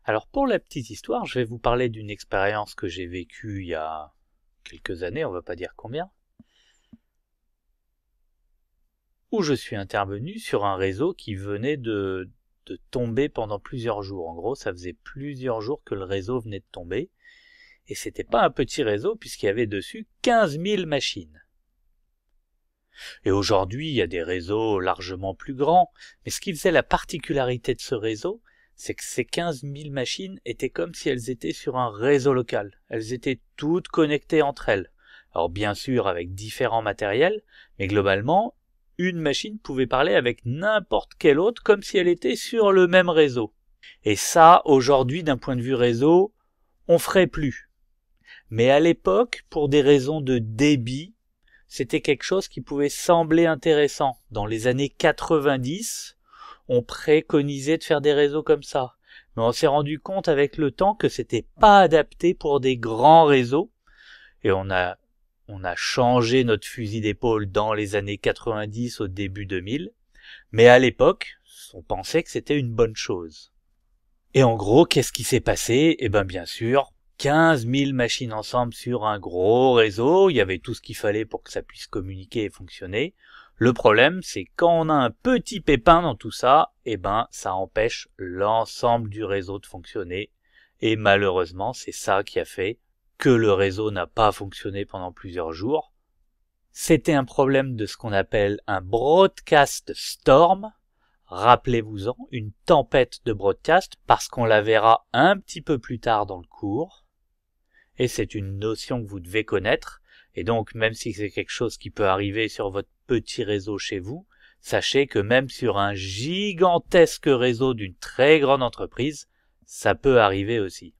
Alors pour la petite histoire, je vais vous parler d'une expérience que j'ai vécue il y a quelques années, on va pas dire combien, où je suis intervenu sur un réseau qui venait de tomber pendant plusieurs jours. En gros, ça faisait plusieurs jours que le réseau venait de tomber, et c'était pas un petit réseau puisqu'il y avait dessus 15 000 machines. Et aujourd'hui, il y a des réseaux largement plus grands, mais ce qui faisait la particularité de ce réseau, c'est que ces 15 000 machines étaient comme si elles étaient sur un réseau local. Elles étaient toutes connectées entre elles. Alors bien sûr avec différents matériels, mais globalement, une machine pouvait parler avec n'importe quelle autre comme si elle était sur le même réseau. Et ça, aujourd'hui, d'un point de vue réseau, on ferait plus. Mais à l'époque, pour des raisons de débit, c'était quelque chose qui pouvait sembler intéressant. Dans les années 90, on préconisait de faire des réseaux comme ça. Mais on s'est rendu compte avec le temps que c'était pas adapté pour des grands réseaux. Et on a changé notre fusil d'épaule dans les années 90 au début 2000. Mais à l'époque, on pensait que c'était une bonne chose. Et en gros, qu'est-ce qui s'est passé? Eh ben, bien sûr, 15 000 machines ensemble sur un gros réseau. Il y avait tout ce qu'il fallait pour que ça puisse communiquer et fonctionner. Le problème, c'est quand on a un petit pépin dans tout ça, eh ben, ça empêche l'ensemble du réseau de fonctionner. Et malheureusement, c'est ça qui a fait que le réseau n'a pas fonctionné pendant plusieurs jours. C'était un problème de ce qu'on appelle un broadcast storm. Rappelez-vous-en, une tempête de broadcast, parce qu'on la verra un petit peu plus tard dans le cours. Et c'est une notion que vous devez connaître. Et donc, même si c'est quelque chose qui peut arriver sur votre petit réseau chez vous, sachez que même sur un gigantesque réseau d'une très grande entreprise, ça peut arriver aussi.